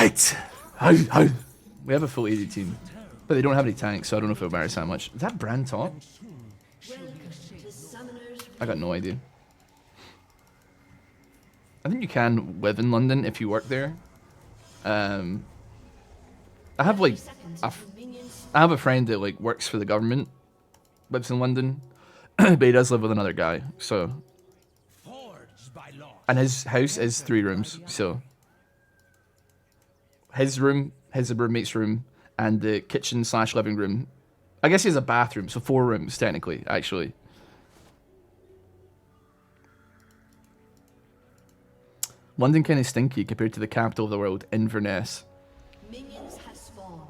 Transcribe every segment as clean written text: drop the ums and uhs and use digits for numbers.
Right. Hi. We have a full AD team, but they don't have any tanks, so I don't know if it'll matter that much. Is that Brand top? I got no idea. I think you can live in London if you work there. I have like, I have a friend that like works for the government, lives in London, but he does live with another guy. So, and his house is 3 rooms. So, his room, his roommate's room, and the kitchen / living room. I guess he has a bathroom, so 4 rooms technically, actually. London kind of stinky compared to the capital of the world, Inverness. Minions have spawned.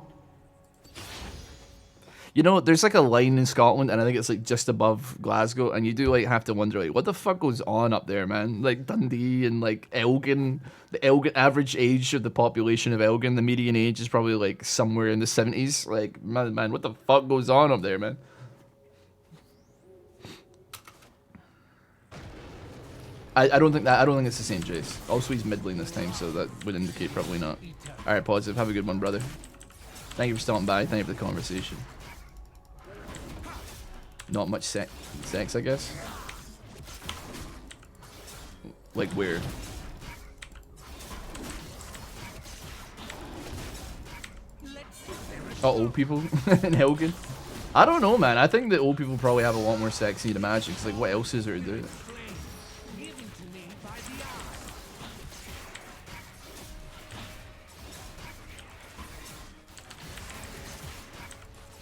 You know, there's like a line in Scotland, and I think it's like just above Glasgow, and you do like have to wonder like, what the fuck goes on up there, man? Like Dundee and like Elgin, the Elgin average age of the population of Elgin, the median age is probably like somewhere in the 70s. Like, man, what the fuck goes on up there, man? I don't think it's the same Jace. Also, he's mid lane this time, so that would indicate probably not. All right, positive. Have a good one, brother. Thank you for stopping by. Thank you for the conversation. Not much sex, I guess. Like where? Old people in Helgen. I don't know, man. I think that old people probably have a lot more sex than you'd imagine. Cause like, what else is there to do?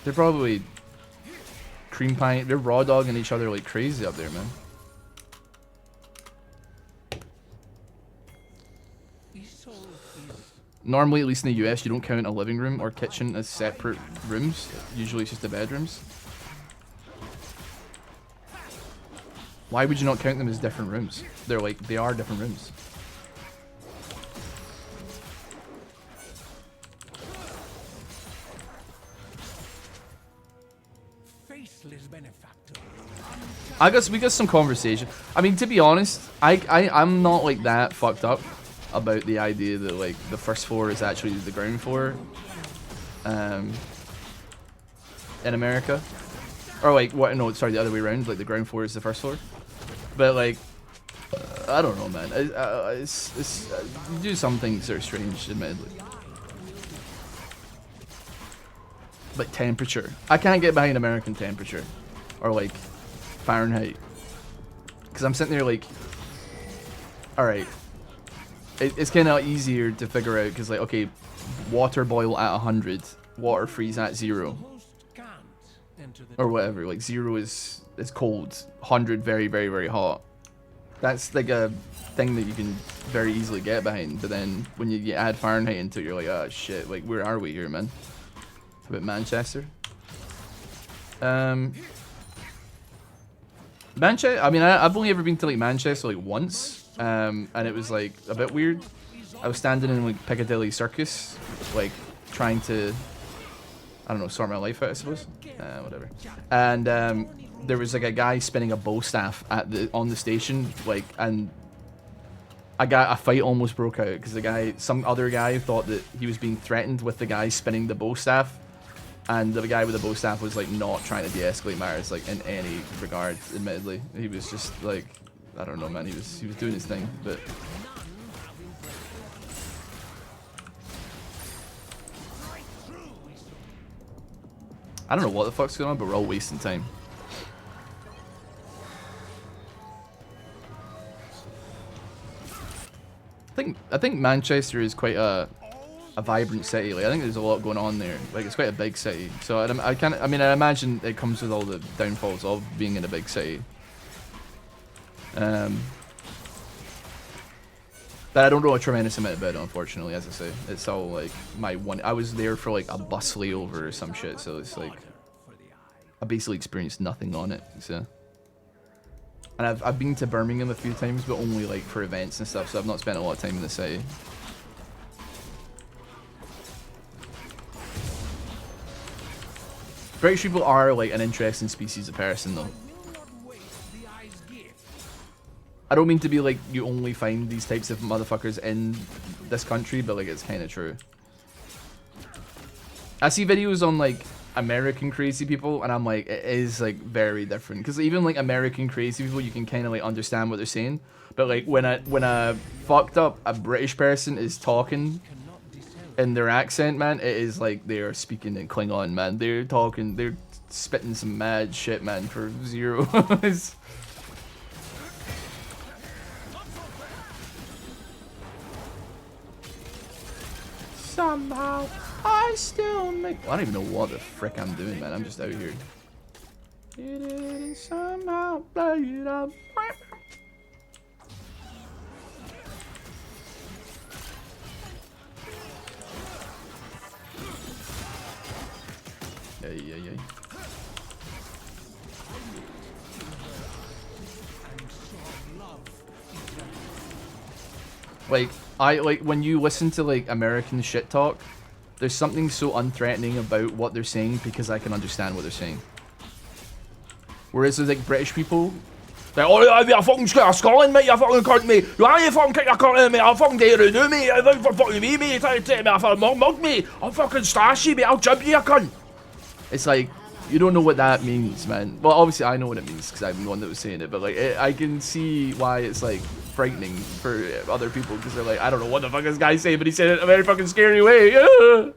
They're probably cream pie. They're raw dogging each other like crazy up there, man. Normally, at least in the US, you don't count a living room or kitchen as separate rooms. Usually, it's just the bedrooms. Why would you not count them as different rooms? They are different rooms. I guess we got some conversation. I mean, to be honest, I'm not like that fucked up about the idea that like the first floor is actually the ground floor in America, or like what? No, sorry, the other way around. Like the ground floor is the first floor. But like, I don't know, man. You do some things that are strange, admittedly. Like temperature, I can't get behind American temperature, or like Fahrenheit, because I'm sitting there like, all right, it's kind of easier to figure out because like, okay, water boil at 100, water freeze at 0, or whatever. Like 0 is cold, 100 very, very, very hot. That's like a thing that you can very easily get behind. But then when you add Fahrenheit into it, you're like, oh shit, like where are we here, man? How about Manchester? Manchester, I mean, I've only ever been to like Manchester like once, and it was like a bit weird. I was standing in like Piccadilly Circus, like trying to, I don't know, sort my life out, I suppose. Whatever. And there was like a guy spinning a bow staff on the station, like, and a fight almost broke out because some other guy thought that he was being threatened with the guy spinning the bow staff. And the guy with the bow staff was like not trying to de-escalate matters like in any regard. Admittedly, he was just like, I don't know, man. He was doing his thing, but I don't know what the fuck's going on. But we're all wasting time. I think Manchester is quite a vibrant city. Like I think there's a lot going on there. Like it's quite a big city. So I imagine it comes with all the downfalls of being in a big city. But I don't know a tremendous amount about it, unfortunately. As I say, it's all like I was there for like a bus layover or some shit. So it's like I basically experienced nothing on it. So. And I've been to Birmingham a few times, but only like for events and stuff. So I've not spent a lot of time in the city. British people are like an interesting species of person, though. I don't mean to be like you only find these types of motherfuckers in this country, but like it's kind of true. I see videos on like American crazy people, and I'm like, it is like very different. Because even like American crazy people, you can kind of like understand what they're saying. But like when a fucked up a British person is talking in their accent, man, it is like they are speaking in Klingon, man. They're talking, they're spitting some mad shit, man, for zero. Somehow I still make. Well, I don't even know what the frick I'm doing, man. I'm just out here. It is somehow play it up. Yeah. Like, when you listen to like American shit talk, there's something so unthreatening about what they're saying because I can understand what they're saying. Whereas there's like British people, they're like, oh, you're fucking scared of Scotland, mate, you fucking cunt, mate. You fucking kick your cunt in, mate, I'll fucking get you to do, mate. You're fucking me, mate. You're trying to take me off a mug, mate. I'll fucking stash you, mate. I'll jump you, you cunt. It's like, you don't know what that means, man. Well, obviously I know what it means because I'm the one that was saying it, but like, I can see why it's like frightening for other people because they're like, I don't know what the fuck this guy's saying, but he said it in a very fucking scary way. Yeah.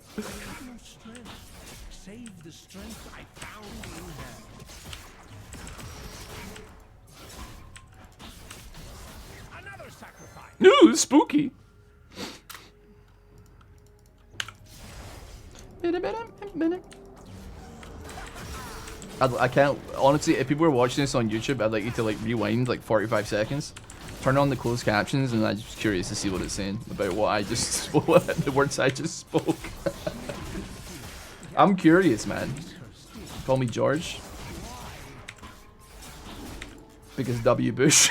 Ooh, spooky. I can't, honestly, if people are watching this on YouTube, I'd like you to like rewind like 45 seconds, turn on the closed captions, and I'm just curious to see what it's saying about what I just, the words I just spoke. I'm curious, man. Call me George. Because W. Bush.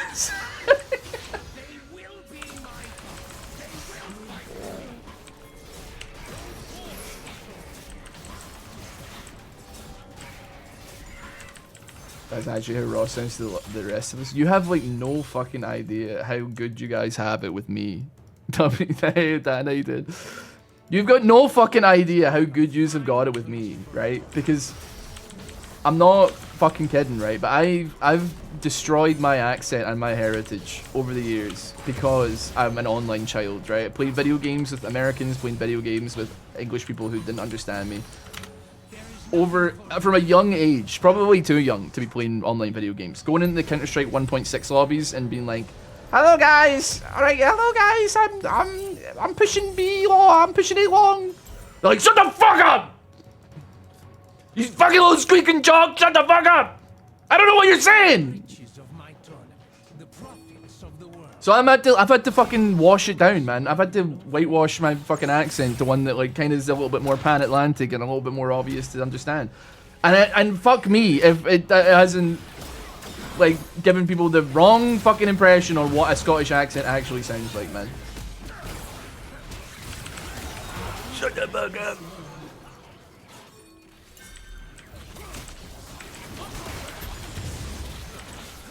That's actually how Ross sounds to the rest of us. You have like no fucking idea how good you guys have it with me. Hey, Dan, how you did? You've got no fucking idea how good yous have got it with me, right? Because I'm not fucking kidding, right? But I've destroyed my accent and my heritage over the years because I'm an online child, right? I played video games with Americans, playing video games with English people who didn't understand me. From a young age, probably too young to be playing online video games. Going into the Counter-Strike 1.6 lobbies and being like, "Hello guys, alright, hello guys, I'm pushing B long, I'm pushing A long." They're like, "Shut the fuck up! You fucking little squeaking jog, shut the fuck up! I don't know what you're saying!" So I've had to fucking wash it down, man. I've had to whitewash my fucking accent to one that like kind of is a little bit more pan-Atlantic and a little bit more obvious to understand. And fuck me if it hasn't like given people the wrong fucking impression on what a Scottish accent actually sounds like, man. Shut the fuck up.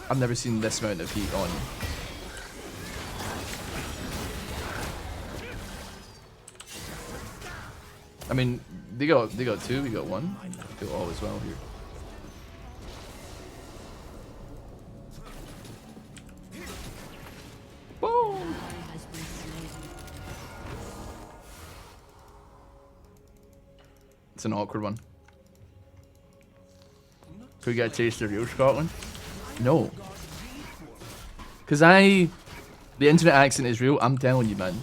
I've never seen this amount of heat on. I mean, they got two, we got one. I feel all is well here. Boom! It's an awkward one. Could we get a taste of real Scotland? No. Because the internet accent is real, I'm telling you, man.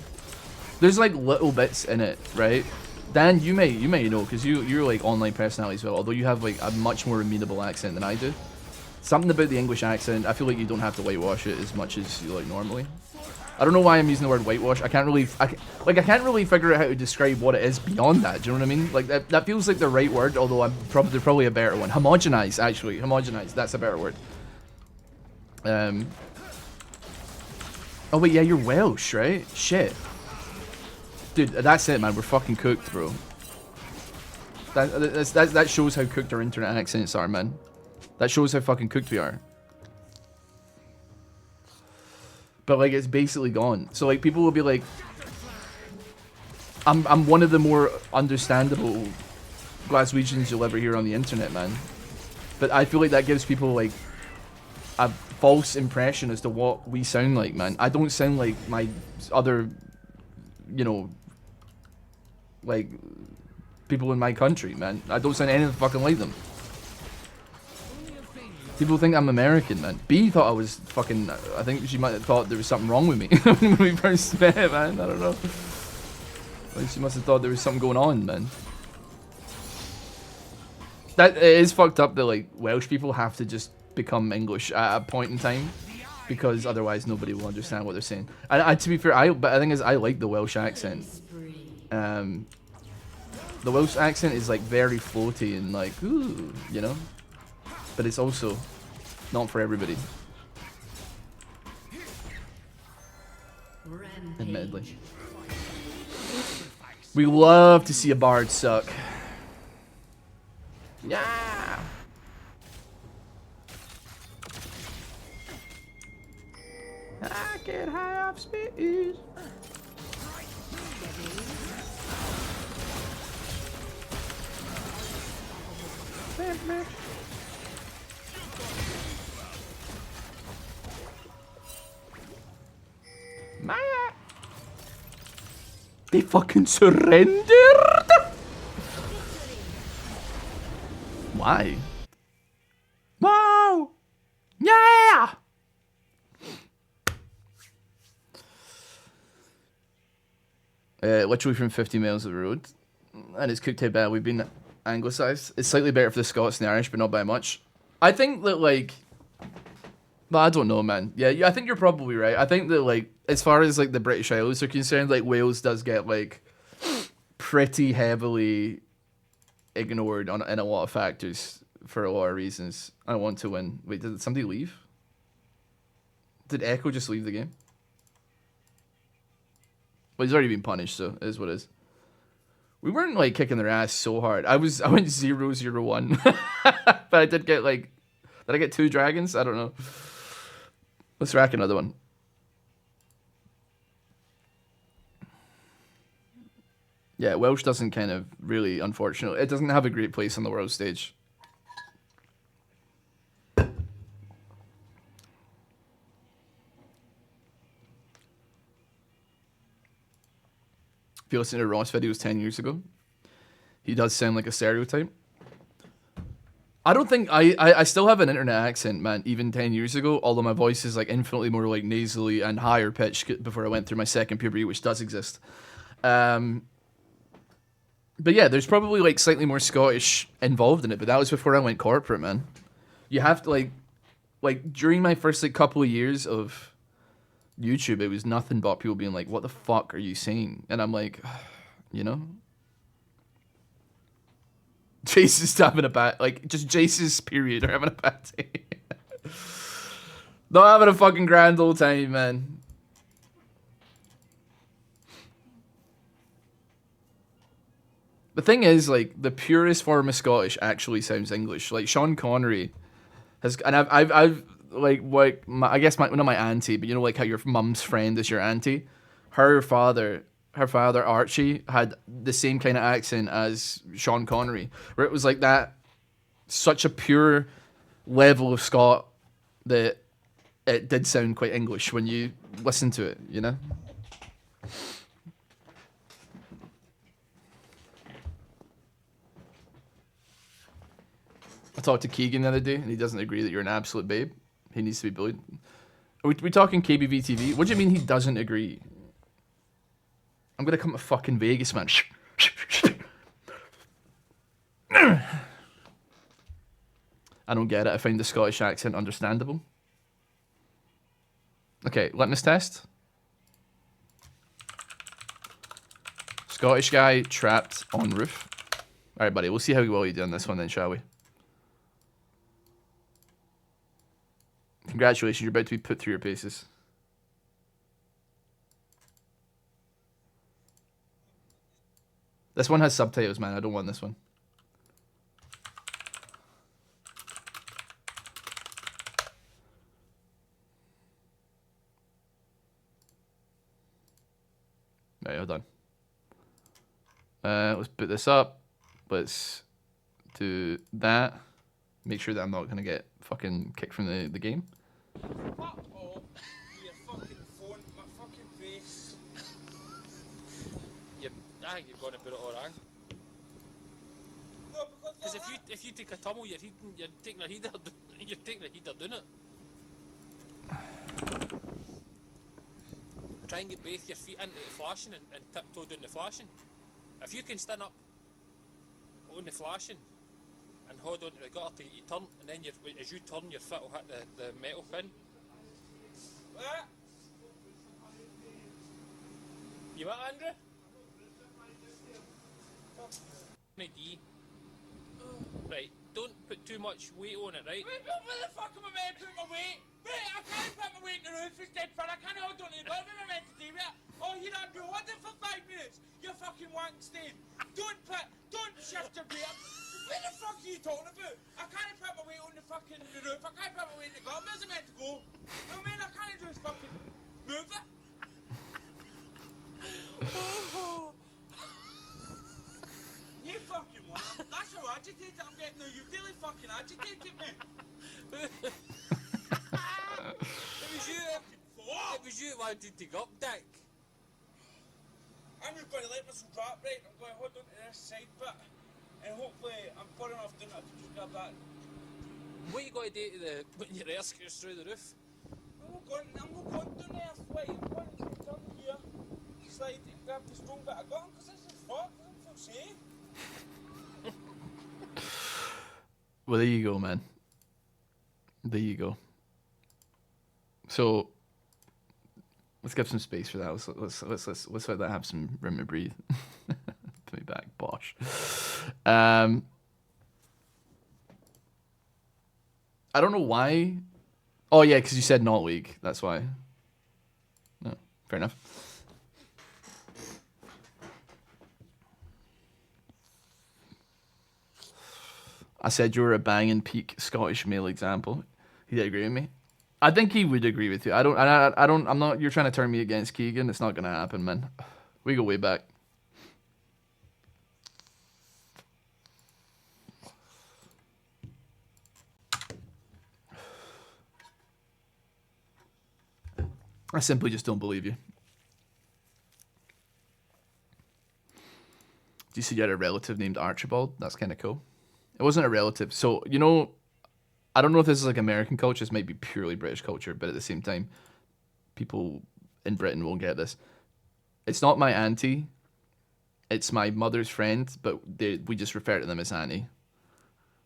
There's like little bits in it, right? Dan, you may know, because you're like online personality as well, although you have like a much more amenable accent than I do. Something about the English accent, I feel like you don't have to whitewash it as much as you like normally. I don't know why I'm using the word whitewash. I can't really figure out how to describe what it is beyond that. Do you know what I mean? Like that feels like the right word, although there's probably a better one. Homogenize, actually. Homogenize, that's a better word. Oh wait, yeah, you're Welsh, right? Shit. Dude, that's it, man. We're fucking cooked, bro. That shows how cooked our internet accents are, man. That shows how fucking cooked we are. but like it's basically gone. So like people will be like, I'm one of the more understandable Glaswegians you'll ever hear on the internet, man. But I feel like that gives people like a false impression as to what we sound like, man. I don't sound like my other, you know, like people in my country, man. I don't sound anything fucking like them. People think I'm American, man. B thought I was fucking... I think she might have thought there was something wrong with me when we first met, man. I don't know. Like, she must have thought there was something going on, man. That it is fucked up that, like, Welsh people have to just become English at a point in time. Because otherwise nobody will understand what they're saying. And to be fair, but the thing is, I like the Welsh accent. The Welsh accent is, like, very floaty and, like, ooh, you know? But it's also not for everybody. Admittedly. We love to see a bard suck. Yeah. I get high off speed. Maya. They fucking surrendered? Why? Wow! Yeah! Literally from 50 miles of the road. And it's cooked out bad. We've been anglicised. It's slightly better for the Scots and the Irish, but not by much. I think that, like... But I don't know, man. Yeah, I think you're probably right. I think that, like, as far as, like, the British Isles are concerned, like, Wales does get, like, pretty heavily ignored in a lot of factors for a lot of reasons. I want to win. Wait, did somebody leave? Did Echo just leave the game? Well, he's already been punished, so it is what it is. We weren't, like, kicking their ass so hard. I went 0-0-1. But I did get, like... Did I get 2 dragons? I don't know. Let's rack another one. Yeah, Welsh doesn't kind of really, unfortunately, it doesn't have a great place on the world stage. If you listen to Ross videos 10 years ago, he does sound like a stereotype. I don't think I still have an internet accent, man, even 10 years ago, although my voice is like infinitely more like nasally and higher pitched before I went through my second puberty, which does exist. But yeah, there's probably like slightly more Scottish involved in it, but that was before I went corporate, man. You have to like during my first like couple of years of YouTube, it was nothing but people being like, what the fuck are you saying? And I'm like, you know? Jace is having a bad, like, just Jace's period are having a bad day. Not having a fucking grand old time, man. The thing is, like, the purest form of Scottish actually sounds English. Like, Sean Connery has, and I've like, I guess not my auntie, but you know, like how your mum's friend is your auntie? Her father Archie had the same kind of accent as Sean Connery, where it was like that, such a pure level of Scot that it did sound quite English when you listen to it, you know? I talked to Keegan the other day, and he doesn't agree that you're an absolute babe. He needs to be bullied. Are we talking KBV TV? What do you mean he doesn't agree? I'm gonna come to fucking Vegas, man. I don't get it. I find the Scottish accent understandable. Okay, litmus test. Scottish guy trapped on roof. Alright, buddy. We'll see how well you do on this one then, shall we? Congratulations, you're about to be put through your paces. This one has subtitles, man. I don't want this one. Right, hold on. Let's put this up. Let's do that. Make sure that I'm not gonna get fucking kicked from the game. Fuck off. Your fucking phone, my fucking face. I think you're going to put it all wrong. No, because Because if you take a tumble, you're taking a heater, you're taking a heater doing it. Try and get both your feet into the flashing and tiptoe down the flashing. If you can stand up on the flashing and hold on to the gutter till you turn, and then as you turn, your foot will hit the metal pin. what? You what, Andrew? D. Right, don't put too much weight on it, right? Wait, where the fuck am I meant to put my weight? Wait, I can't put my weight in the roof instead, for I can't hold on to the bottom. What am I meant to do with it? Oh, you don't do what for 5 minutes? You fucking wank stain. Don't shift your weight up. Where the fuck are you talking about? I can't put my weight on the fucking roof. I can't put my weight in the gutter. Where's it meant to go? I mean, I can't just fucking move it. You fucking want. That's how agitated I'm getting now. You really fucking agitated me. It was you that wanted to go up, Dick. I'm just going to let myself drop right. I'm going to hold on to this side bit. And hopefully I'm far enough down that I can just grab that. What you got to do to when your air goes through the roof? I'm not going down there. Wait, I'm going to turn here. Slide and grab the strong bit I got him because this is fucked. I don't feel safe. Well, there you go, man. There you go. So let's give some space for that. Let's let that have some room to breathe. Put me back, bosh. I don't know why. Oh yeah, because you said not league. That's why. No, fair enough. I said you were a banging peak Scottish male example. He did agree with me. I think he would agree with you. I'm not. You're trying to turn me against Keegan. It's not gonna happen, man. We go way back. I simply just don't believe you. Do you see you had a relative named Archibald? That's kind of cool. It wasn't a relative. So, you know, I don't know if this is like American culture. This might be purely British culture, but at the same time, people in Britain won't get this. It's not my auntie. It's my mother's friend, but we just refer to them as auntie.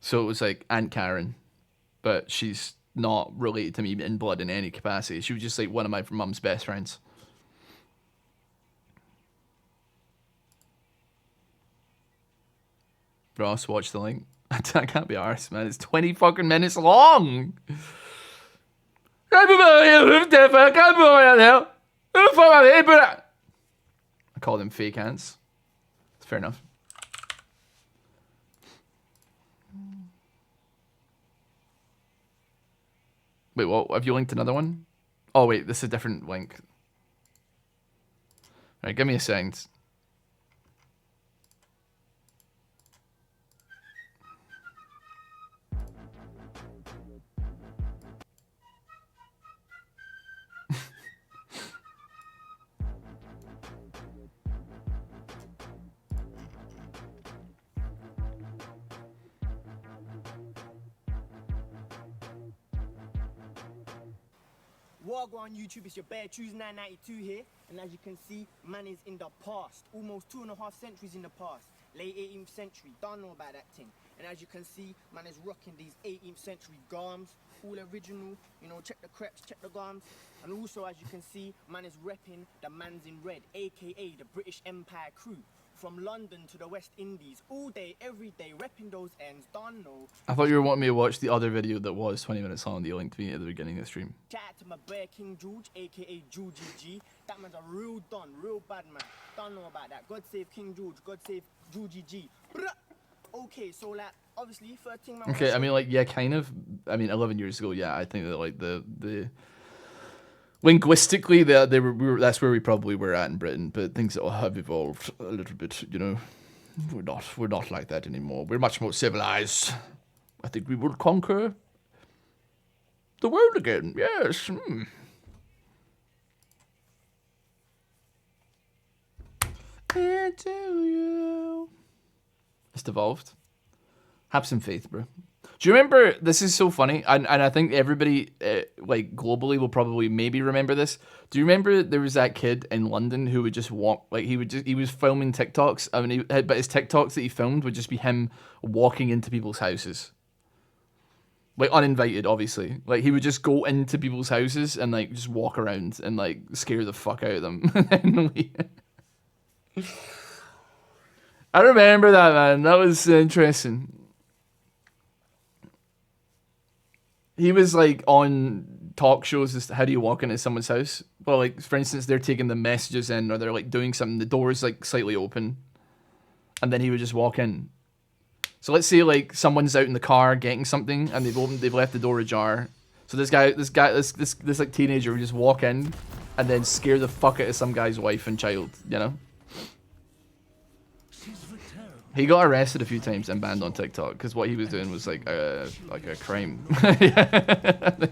So it was like Aunt Karen, but she's not related to me in blood in any capacity. She was just like one of my mum's best friends. Ross, watch the link. I can't be arsed, man. It's 20 fucking minutes long. I call them fake ants. It's fair enough. Wait, what? Have you linked another one? Oh, wait, this is a different link. Alright, give me a second. Wagwan YouTube, it's your Bear Choose 992 here, and as you can see, man is in the past, almost 2.5 centuries in the past, late 18th century, don't know about that thing. And as you can see, man is rocking these 18th century garms, all original, you know, check the crepes, check the garms. And also, as you can see, man is repping the Mans in Red, aka the British Empire crew. From London to the West Indies, all day, every day, repping those ends, don't know. I thought you were wanting me to watch the other video that was 20 minutes long that you linked me at the beginning of the stream. Shout out to my bear King George, aka Georgie G. That man's a real don, real bad man. Don't know about that. God save King George, God save Georgie G. Okay, so like, obviously, 13 man. Okay, I mean, like, yeah, kind of. I mean, 11 years ago, yeah, I think that, like, the Linguistically, that's where we probably were at in Britain, but things have evolved a little bit. You know, we're not like that anymore. We're much more civilized. I think we will conquer the world again. Yes. Into you. It's devolved. Have some faith, bro. Do you remember? This is so funny, and I think everybody, like globally, will probably maybe remember this. Do you remember there was that kid in London who would just walk, like he was filming TikToks. I mean, but his TikToks that he filmed would just be him walking into people's houses, like uninvited, obviously. Like he would just go into people's houses and like just walk around and like scare the fuck out of them. I remember that, man. That was interesting. He was like on talk shows as to how do you walk into someone's house. Well, like for instance, they're taking the messages in or they're like doing something. The door is like slightly open, and then he would just walk in. So let's say like someone's out in the car getting something and they've left the door ajar. So this like teenager would just walk in and then scare the fuck out of some guy's wife and child. You know. He got arrested a few times and banned on TikTok because what he was doing was like a crime.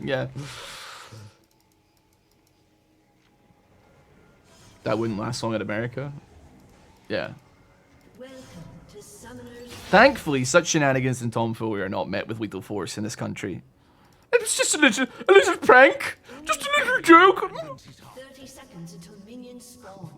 Yeah. That wouldn't last long in America. Yeah. Thankfully, such shenanigans and tomfoolery are not met with lethal force in this country. It was just a little prank, just a little joke. 30 seconds until minions spawn.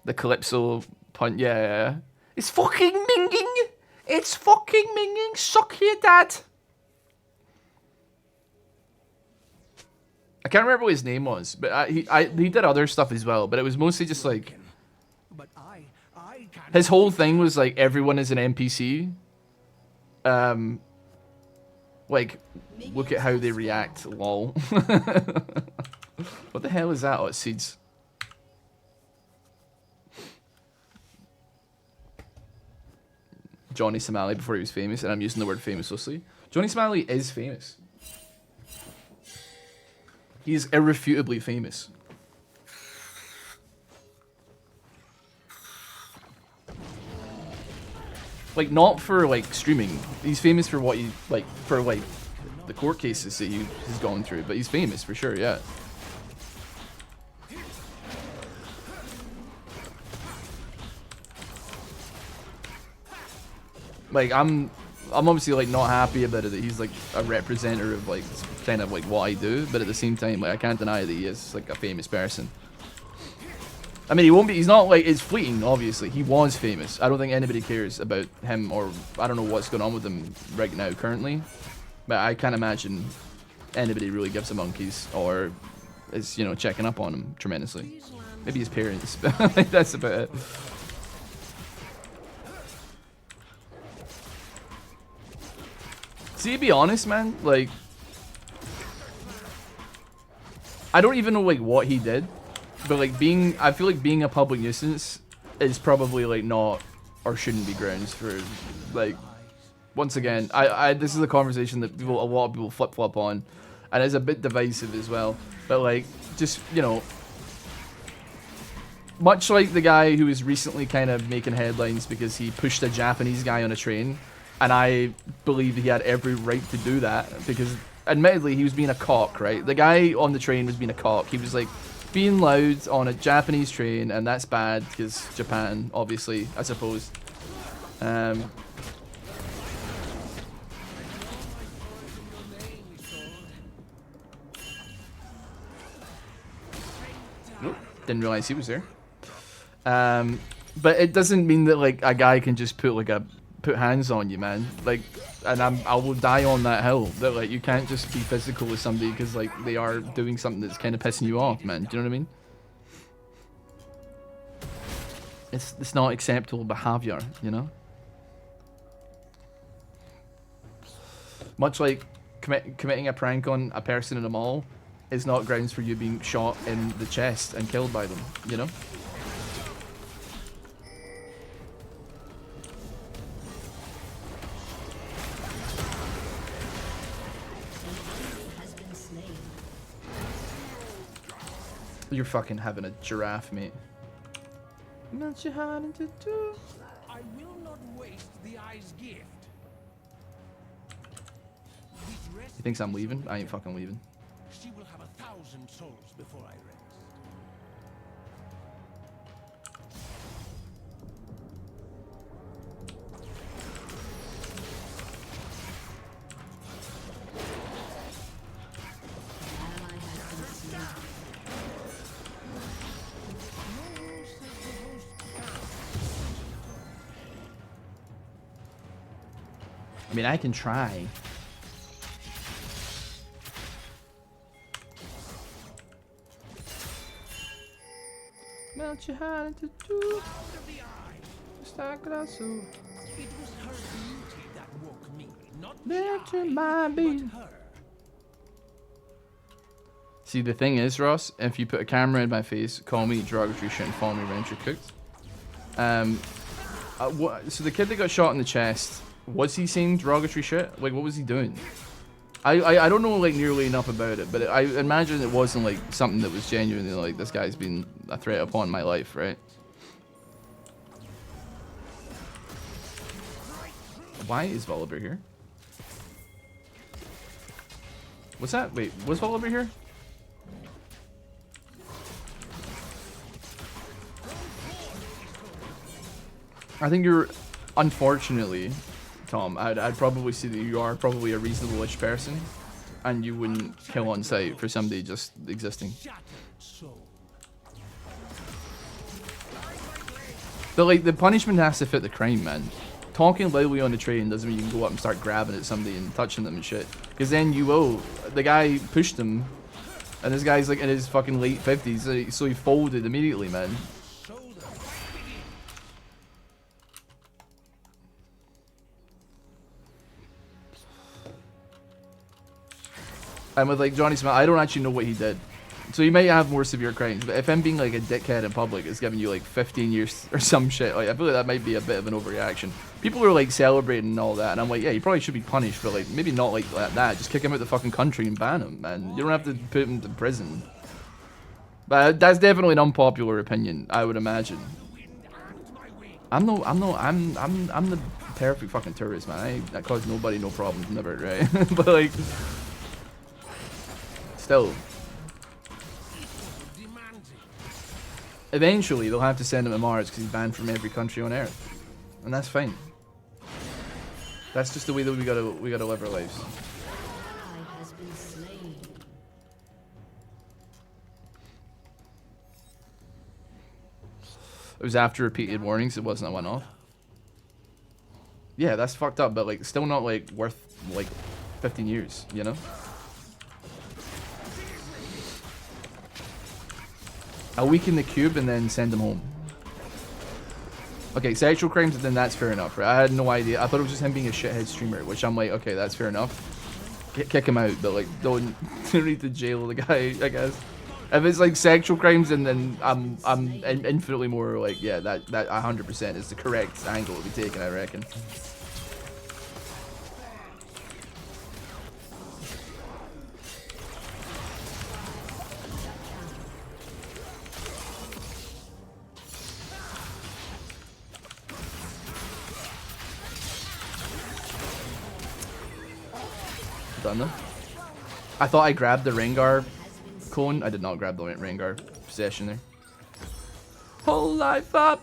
The Calypso punt, yeah. It's fucking minging! It's fucking minging! Suck your dad! I can't remember what his name was, but he did other stuff as well, but it was mostly just like... His whole thing was like, everyone is an NPC. Like, look at how they react, lol. What the hell is that? Oh, it's seeds. Johnny Somali before he was famous, and I'm using the word famous loosely. Johnny Somali is famous. He's irrefutably famous. Like, not for, like, streaming. He's famous for what he, like, for, like, the court cases that he has gone through, but he's famous for sure, yeah. Like, I'm obviously, like, not happy about it that he's, like, a representative of, like, kind of, like, what I do, but at the same time, like, I can't deny that he is, like, a famous person. I mean, he's not, like, it's fleeting, obviously. He was famous. I don't think anybody cares about him, or I don't know what's going on with him right now, currently. But I can't imagine anybody really gives a monkeys, or is, you know, checking up on him tremendously. Maybe his parents, but that's about it. See, to be honest, man, like, I don't even know, like, what he did, but, like, I feel like being a public nuisance is probably, like, not, or shouldn't be grounds for, like, once again, this is a conversation that a lot of people flip-flop on, and it's a bit divisive as well, but, like, just, you know, much like the guy who was recently kind of making headlines because he pushed a Japanese guy on a train, and I believe he had every right to do that, because admittedly he was being a cock, right? The guy on the train was being a cock. He was like being loud on a Japanese train, and that's bad because Japan, obviously, I suppose. Nope, didn't realize he was there. But it doesn't mean that like a guy can just put hands on you, man. Like, and I will die on that hill that like you can't just be physical with somebody because like they are doing something that's kind of pissing you off, man. Do you know what I mean? It's not acceptable behavior, you know. Much like committing a prank on a person in a mall is not grounds for you being shot in the chest and killed by them, you know. You're fucking having a giraffe, mate. Melt your heart into two. I will not waste the eye's gift. He thinks I'm leaving? I ain't fucking leaving. She will have 1,000 souls before I rest. I mean, I can try. Melt your heart into two. Just like grasso. It was her beauty that woke me, not Let your I, mind be. but her. See, the thing is, Ross, if you put a camera in my face, call me derogatory shit and call me rent you're cooked. So the kid that got shot in the chest, was he saying derogatory shit? Like, what was he doing? I don't know, like, nearly enough about it, but I imagine it wasn't, like, something that was genuinely, like, this guy's been a threat upon my life, right? Why is Volibear here? What's that? Wait, was Volibear here? I think you're, unfortunately, Tom, I'd probably say that you are probably a reasonable-ish person, and you wouldn't kill on sight for somebody just existing. But like, the punishment has to fit the crime, man. Talking loudly on the train doesn't mean you can go up and start grabbing at somebody and touching them and shit. Because then you will. The guy pushed him, and this guy's like in his fucking late 50s, so he folded immediately, man. And with like Johnny Smith, I don't actually know what he did. So he might have more severe crimes, but if him being like a dickhead in public is giving you like 15 years or some shit, like I feel like that might be a bit of an overreaction. People are like celebrating and all that, and I'm like, yeah, he probably should be punished, but like maybe not like that. Just kick him out the fucking country and ban him, man. You don't have to put him to prison. But that's definitely an unpopular opinion, I would imagine. I'm the perfect fucking tourist, man. I cause nobody no problems, never, right? But like, still. Eventually, they'll have to send him to Mars because he's banned from every country on Earth, and that's fine. That's just the way that we gotta live our lives. Has been slain. It was after repeated warnings. It wasn't a one-off. Yeah, that's fucked up, but like, still not like worth like 15 years, you know? A week in the cube and then send him home. Okay, sexual crimes, then that's fair enough, right? I had no idea. I thought it was just him being a shithead streamer, which I'm like, okay, that's fair enough. Kick him out, but like, don't need to jail the guy, I guess. If it's like sexual crimes, and then I'm infinitely more like, yeah, that 100% is the correct angle to be taken, I reckon. Done them. I thought I grabbed the Rengar cone. I did not grab the Rengar possession there. Whole life up.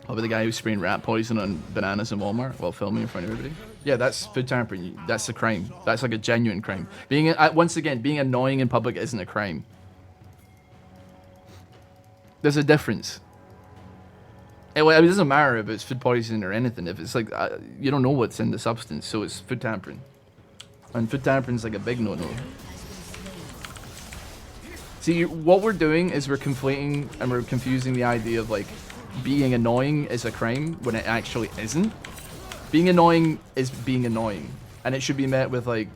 I'll be the guy who's spraying rat poison on bananas in Walmart while filming in front of everybody. Yeah, that's food tampering. That's a crime. That's like a genuine crime. Being once again, being annoying in public isn't a crime. There's a difference. It doesn't matter if it's food poisoning or anything. If it's like, you don't know what's in the substance, so it's food tampering. And food tampering is like a big no-no. See, what we're doing is we're conflating and we're confusing the idea of like being annoying is a crime when it actually isn't. Being annoying is being annoying, and it should be met with like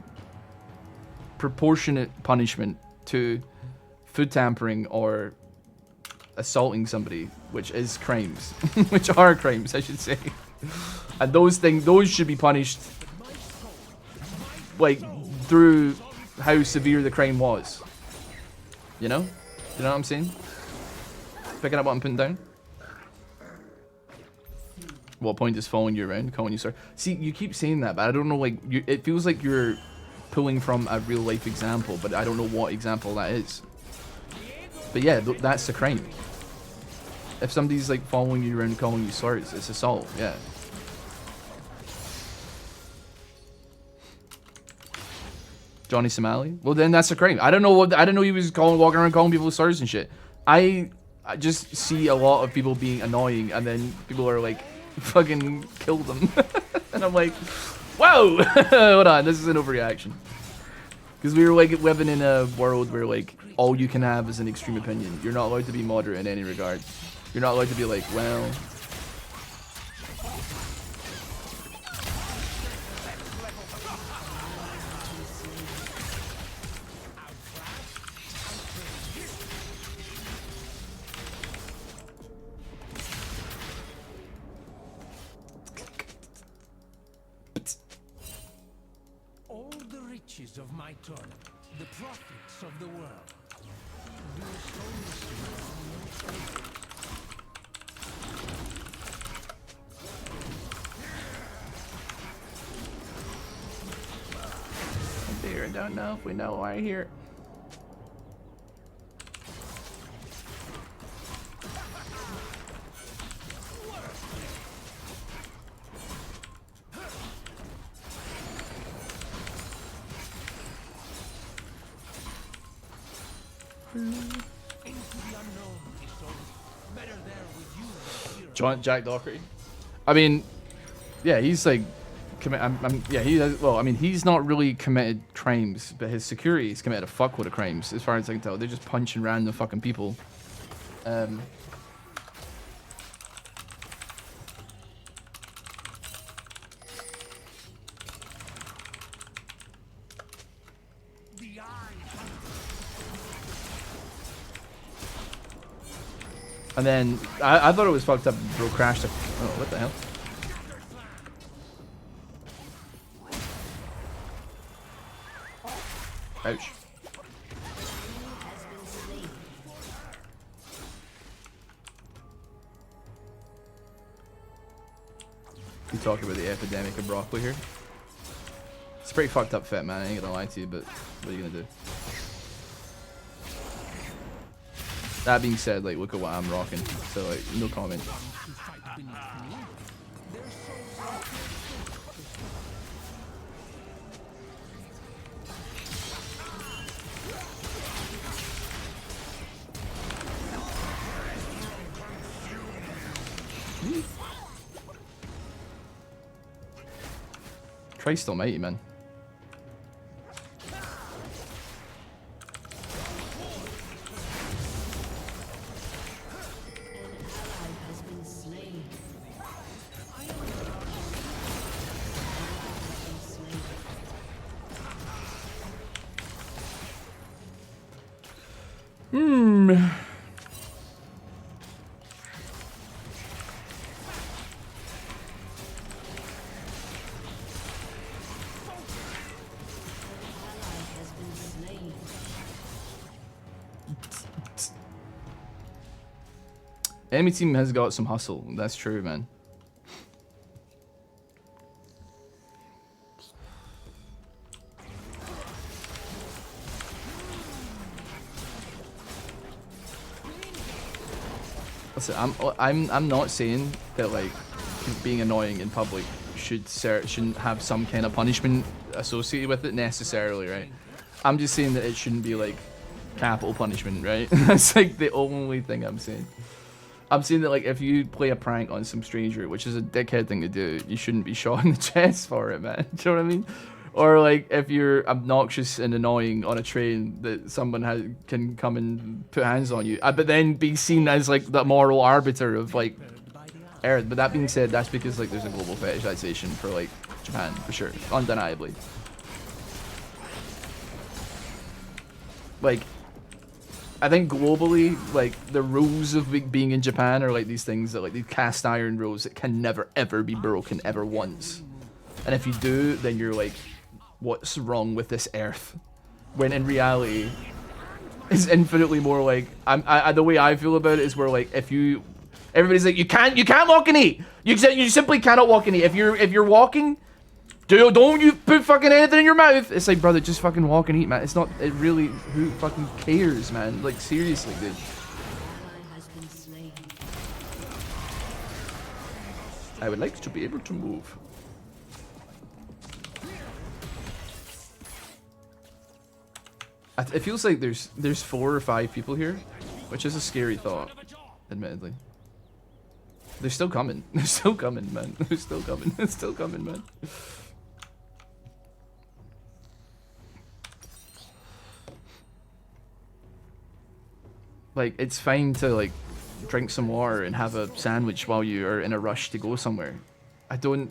proportionate punishment to food tampering or assaulting somebody, which is crimes. Which are crimes, I should say. And those should be punished like through how severe the crime was. You know? You know what I'm saying? Picking up what I'm putting down? What point is following you around, calling you sir? See, you keep saying that, but I don't know, like, it feels like you're pulling from a real life example, but I don't know what example that is. But yeah, that's the crime. If somebody's like following you around calling you slurs, it's assault, yeah. Johnny Somali? Well then that's a crime. I don't know what, I didn't know he was walking around calling people slurs and shit. I just see a lot of people being annoying and then people are like, fucking kill them. And I'm like, whoa! Hold on, this is an overreaction. Because we were like living in a world where like all you can have is an extreme opinion. You're not allowed to be moderate in any regard. You're not allowed to be like, well... All the riches of my tournament, the profits of the world. Do so I don't know if we know why here. Jack Doherty. I mean, yeah, he's like, yeah, he has, well, I mean, he's not really committed crimes, but his security's committed a fuckload of crimes, as far as I can tell. They're just punching random fucking people. And then, I thought it was fucked up, bro crashed a, oh, what the hell? Ouch. You talking about the epidemic of broccoli here? It's pretty fucked up fit, man, I ain't gonna lie to you, but what are you gonna do? That being said, like, look at what I'm rocking, so like, no comment. Christ almighty, man. Enemy team has got some hustle. That's true, man. Listen, I'm not saying that like being annoying in public shouldn't have some kind of punishment associated with it necessarily, right? I'm just saying that it shouldn't be like capital punishment, right? That's like the only thing I'm saying. I'm saying that like if you play a prank on some stranger, which is a dickhead thing to do, you shouldn't be shot in the chest for it, man. Do you know what I mean? Or like if you're obnoxious and annoying on a train, that someone can come and put hands on you, but then be seen as like the moral arbiter of like Earth. But that being said, that's because like there's a global fetishization for like Japan, for sure, undeniably. Like, I think globally, like, the rules of being in Japan are like these things that, like, these cast iron rules that can never ever be broken ever once. And if you do, then you're like, what's wrong with this earth? When in reality, is infinitely more like the way I feel about it is where like if you everybody's like you can't walk and eat. You simply cannot walk and eat. If you're walking, don't you put fucking anything in your mouth. It's like, brother, just fucking walk and eat, man. It's not it really who fucking cares, man? Like seriously, dude. Ally has been slain. I would like to be able to move. It feels like there's 4 or 5 people here, which is a scary thought, admittedly. They're still coming. They're still coming, man. They're still coming. They're still coming, man. Like, it's fine to, like, drink some water and have a sandwich while you are in a rush to go somewhere. I don't...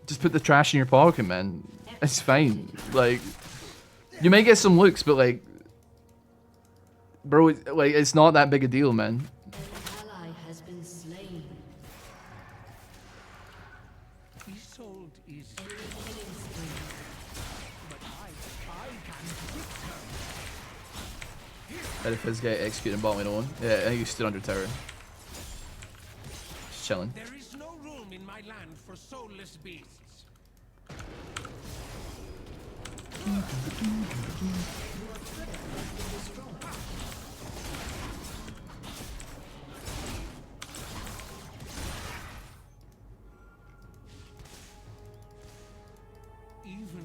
Just put the trash in your pocket, man. It's fine. Like... You may get some looks, but like, bro, like it's not that big a deal, man. An ally has been slain. Isolde is Enemy killing spree. but I can fix her. Let his get executed and bottom lane. Yeah, I think he stood under tower. Just chilling. There is no room in my land for soulless beasts. Even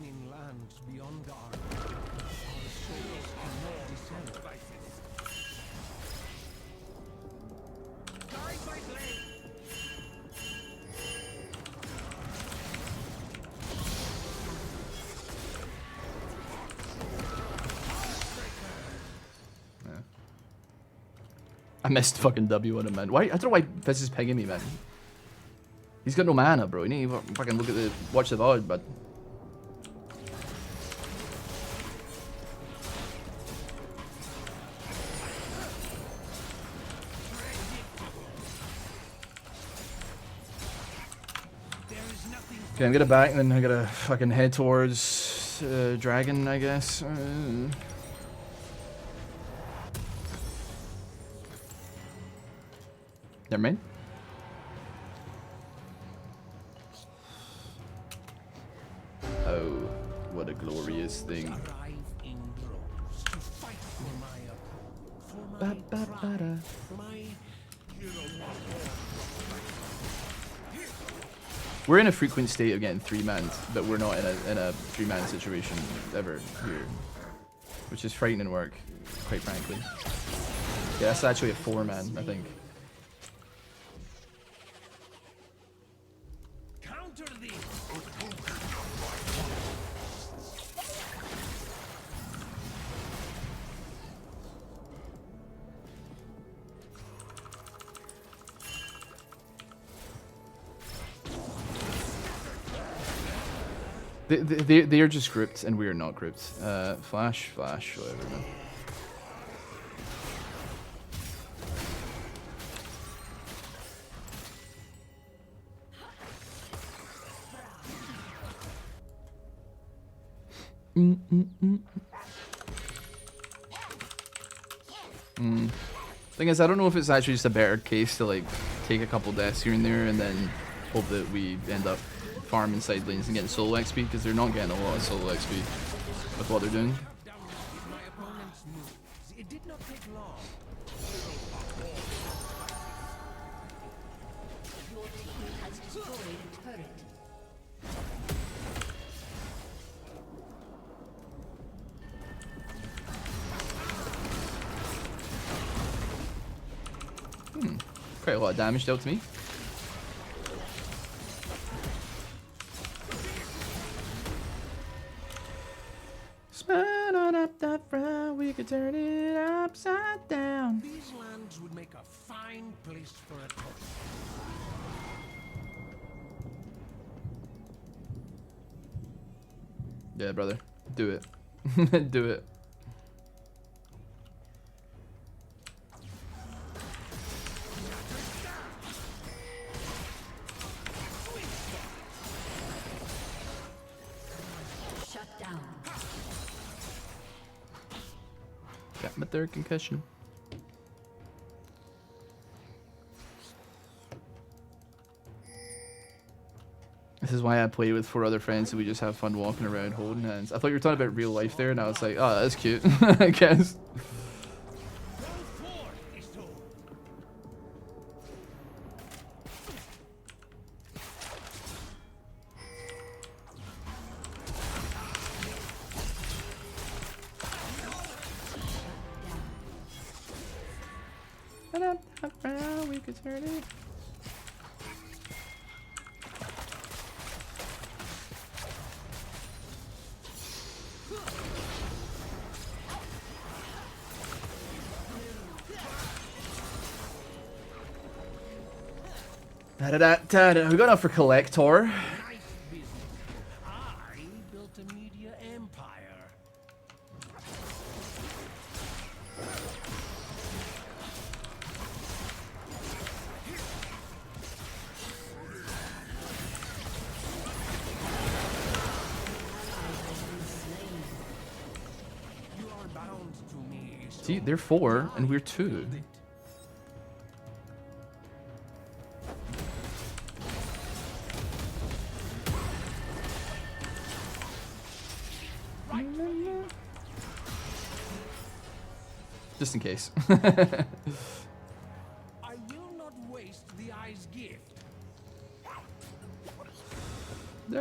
in lands beyond our souls cannot descend. I missed fucking W on him, man. Why? I don't know why Fizz is pinging me, man. He's got no mana, bro. You need to fucking look at the watch the VOD, but. Okay, I'm gonna back, and then I gotta fucking head towards Dragon, I guess. Never mind. Oh, what a glorious thing. Arrive in droves to fight for my tribe, my We're in a frequent state of getting 3-manned, but we're not in a 3-man situation ever here, which is frightening work, quite frankly. Yeah, that's actually a 4-man, I think. counter these. They are just grouped, and we are not grouped. Flash, whatever, man. Thing is, I don't know if it's actually just a better case to like take a couple deaths here and there, and then hope that we end up farming side lanes and getting solo XP, because they're not getting a lot of solo XP with what they're doing. Down with my opponent's moves. It did not take long. Your team has destroyed a turret. Quite a lot of damage dealt to me. Spin on up that front, we could turn it upside down. These lands would make a fine place for a tournament. Yeah, brother. Do it. Do it. Shut down. Got my third concussion. This is why I play with 4 other friends, so we just have fun walking around holding hands. I thought you were talking about real life there, and I was like, oh, that's cute, I guess. We could turn it. Da-da-da-da-da. We got enough for Collector. Nice business. I built a media empire. You are bound to me. See, they're 4 and we're 2. Just in case. I will not waste the eye's gift. No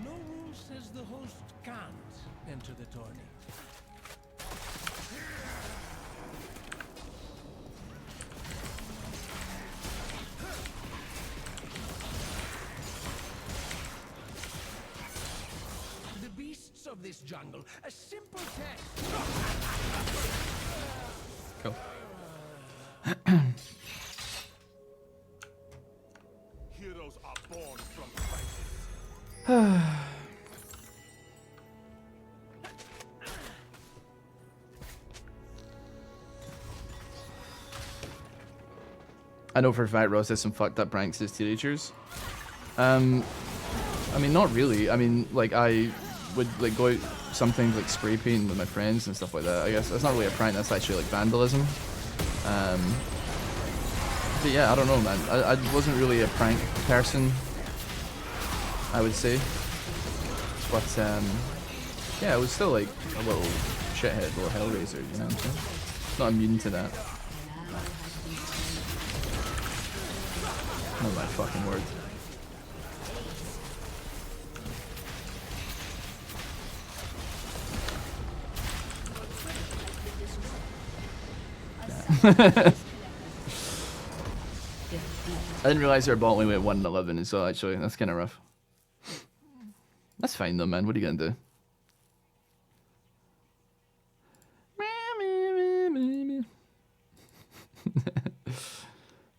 rule says the host can't enter the tourney. The beasts of this jungle, a simple test. Cool. Heroes are born from crisis. I know for a fact Ross has some fucked up pranks as teenagers. I mean, not really. I mean, like, I would, like, go out sometimes, like, spray paint with my friends and stuff like that. I guess that's not really a prank, that's actually, like, vandalism. But yeah, I don't know, man. I wasn't really a prank person, I would say. But, yeah, I was still, like, a little shithead, little hellraiser, you know what I'm saying? Not immune to that. Oh my fucking word. I didn't realize our bot only went 1-11 as well, actually. That's kind of rough. That's fine though, man. What are you gonna do?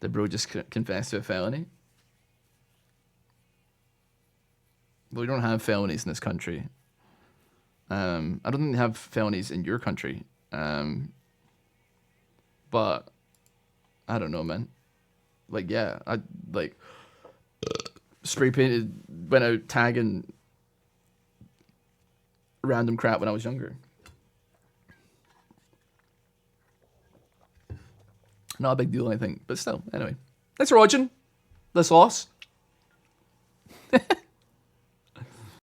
The bro just confessed to a felony. Well, we don't have felonies in this country. I don't think they have felonies in your country. But I don't know, man. Like, yeah, I like spray painted, went out tagging random crap when I was younger. Not a big deal, I think, but still. Anyway, thanks for watching. The sauce.